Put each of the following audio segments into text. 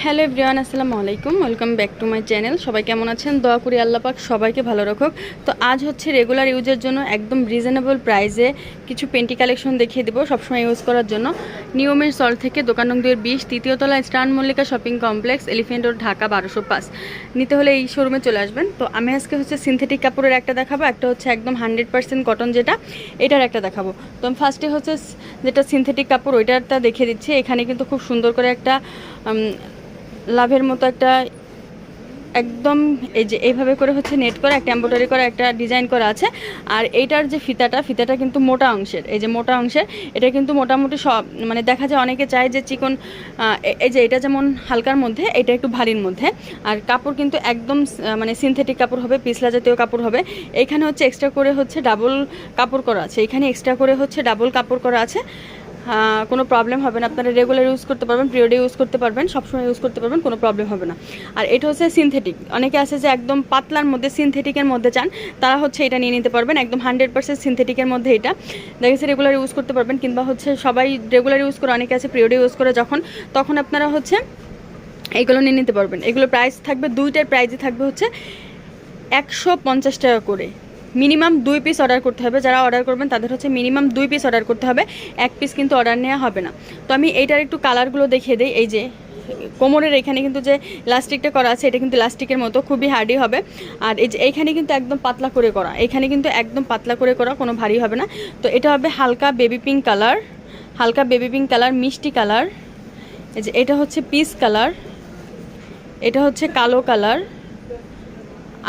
Hello everyone, আসসালামু আলাইকুম। Welcome back to my channel. সবাই কেমন আছেন? দোয়া করি আল্লাহ পাক সবাইকে ভালো রাখুক। তো আজ হচ্ছে রেগুলার ইউজের জন্য একদম রিজনেবল প্রাইসে কিছু পেন্টি কালেকশন দেখিয়ে দেবো, সবসময় ইউজ করার জন্য। নিয়মের সল থেকে, দোকান নং 2-20, তৃতীয় তলা, star Mallika shopping complex, elephant road, Dhaka 1205। নিতে হলে এই শোরুমে চলে আসবেন। তো আমি আজকে হচ্ছে সিনথেটিক কাপড়ের একটা দেখাবো, একটা হচ্ছে একদম 100% কটন যেটা, এটার একটা দেখাবো। তো আমি ফার্স্টে হচ্ছে যেটা সিনথেটিক কাপড় ওইটারটা দেখিয়ে দিচ্ছি। এখানে কিন্তু খুব সুন্দর করে একটা লাভের মতো একটা একদম এই যে এইভাবে করে হচ্ছে নেট করা একটা এমব্রয়ডারি করা একটা ডিজাইন করা আছে। আর এইটার যে ফিতাটা কিন্তু মোটা অংশের, এই যে মোটা অংশের, এটা কিন্তু মোটামুটি সব মানে দেখা যায় অনেকে চায় যে চিকন, এই যে এটা যেমন হালকার মধ্যে, এটা একটু ভারীর মধ্যে। আর কাপড় কিন্তু একদম মানে সিনথেটিক কাপড় হবে, পিছলা জাতীয় কাপড় হবে। এখানে হচ্ছে এক্সট্রা করে হচ্ছে ডাবল কাপড় করা আছে, এখানে এক্সট্রা করে হচ্ছে ডাবল কাপড় করা আছে। কোনো প্রবলেম হবে না, আপনারা রেগুলার ইউজ করতে পারবেন, পিরিয়ডে ইউজ করতে পারবেন, সবসময় ইউজ করতে পারবেন, কোনো প্রবলেম হবে না। আর এটা হচ্ছে সিনথেটিক। অনেকে আছে যে একদম পাতলার মধ্যে সিনথেটিকের মধ্যে চান, তারা হচ্ছে এটা নিয়ে নিতে পারবেন। একদম 100% সিনথেটিকের মধ্যে এটা দেখেছে রেগুলার ইউজ করতে পারবেন, কিংবা হচ্ছে সবাই রেগুলার ইউজ করে, অনেকে আছে পিরিয়ডে ইউজ করে তখন আপনারা হচ্ছে এইগুলো নিয়ে নিতে পারবেন। এগুলো প্রাইস থাকবে, দুইটার প্রাইসই থাকবে হচ্ছে 150 টাকা করে। মিনিমাম 2 পিস অর্ডার করতে হবে। যারা অর্ডার করবেন তাদের হচ্ছে মিনিমাম 2 পিস অর্ডার করতে হবে, 1 পিস কিন্তু অর্ডার নেওয়া হবে না। তো আমি এইটার একটু কালারগুলো দেখিয়ে দিই। এই যে কোমরের এখানে কিন্তু যে লাস্টিকটা করা আছে, এটা কিন্তু লাস্টিকের মতো খুবই হার্ডি হবে। আর এই যে এইখানে কিন্তু একদম পাতলা করে করা, এখানে কিন্তু একদম পাতলা করে করা, কোনো ভারী হবে না। তো এটা হবে হালকা বেবি পিঙ্ক কালার, হালকা বেবি পিঙ্ক কালার, মিষ্টি কালার। এই যে এটা হচ্ছে পিচ কালার, এটা হচ্ছে কালো কালার,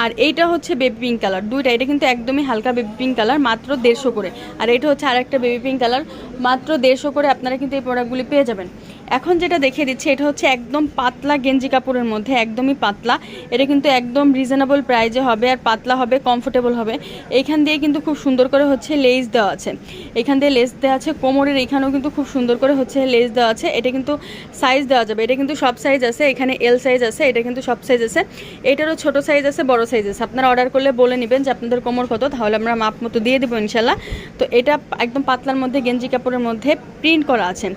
আর এইটা হচ্ছে বেবি পিঙ্ক কালার। দুইটা, এটা কিন্তু একদমই হালকা বেবি পিঙ্ক কালার, মাত্র 150 করে। আর এটা হচ্ছে আর একটা বেবি পিঙ্ক কালার, মাত্র 150 করে আপনারা কিন্তু এই প্রোডাক্টগুলি পেয়ে যাবেন। এখন যেটা দেখিয়ে দিচ্ছি, এটা হচ্ছে একদম পাতলা গেঞ্জি কাপড়ের মধ্যে, একদমই পাতলা। এটা কিন্তু একদম রিজনেবল প্রাইজে হবে, আর পাতলা হবে, কমফোর্টেবল হবে। এইখান দিয়ে কিন্তু খুব সুন্দর করে হচ্ছে লেস দেওয়া আছে, এখান দিয়ে লেস দেওয়া আছে। কোমরের এখানেও কিন্তু খুব সুন্দর করে হচ্ছে লেস দেওয়া আছে। এটা কিন্তু সাইজ দেওয়া যাবে, এটা কিন্তু সব সাইজ আছে, এখানে এল সাইজ আছে, এটা কিন্তু সব সাইজ আছে। এটারও ছোট সাইজ আছে, বড় সাইজ আছে। আপনারা অর্ডার করলে বলে নেবেন যে আপনাদের কোমর কত, তাহলে আমরা মাপ মতো দিয়ে দেবো ইনশাল্লাহ। তো এটা একদম পাতলার মধ্যে গেঞ্জি কাপড়ের মধ্যে প্রিন্ট করা আছে।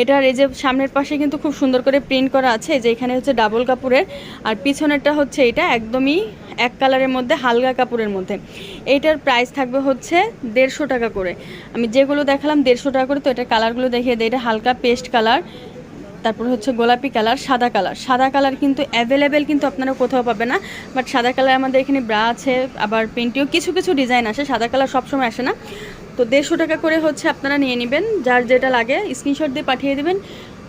এটার এই যে সামনের পাশে কিন্তু খুব সুন্দর করে প্রিন্ট করা আছে, যে এখানে হচ্ছে ডাবল কাপড়ের। আর পিছনেরটা হচ্ছে এটা একদমই এক কালারের মধ্যে, হালকা কাপড়ের মধ্যে। এইটার প্রাইস থাকবে হচ্ছে 150 টাকা করে। আমি যেগুলো দেখালাম 150 টাকা করে। তো এটার কালারগুলো দেখিয়ে দিই। এটা হালকা পেস্ট কালার, তারপর হচ্ছে গোলাপি কালার, সাদা কালার। সাদা কালার কিন্তু অ্যাভেলেবেল কিন্তু আপনারা কোথাও পাবে না, বাট সাদা কালার আমাদের এখানে ব্রা আছে, আবার পেন্টিও কিছু কিছু ডিজাইন আসে, সাদা কালার সবসময় আসে না। তো 150 টাকা করে হচ্ছে আপনারা নিয়ে নেবেন, যার যেটা লাগে স্ক্রিনশট দিয়ে পাঠিয়ে দেবেন,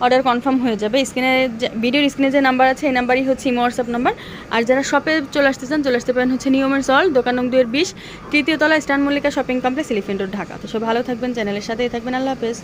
অর্ডার কনফার্ম হয়ে যাবে। ভিডিওর স্ক্রিনে যে নাম্বার আছে, এই নাম্বারই হচ্ছে ইমো হোয়াটসঅ্যাপ নাম্বার। আর যারা শপে চলে আসতে চান, চলে আসতে পারেন হচ্ছে নিয়মের সল, দোকান নং 2-20, তৃতীয় তলা, star Mallika shopping complex, elephant road, Dhaka. তো সব ভালো থাকবেন, চ্যানেলের সাথেই থাকবেন। আল্লাহ হাফেজ।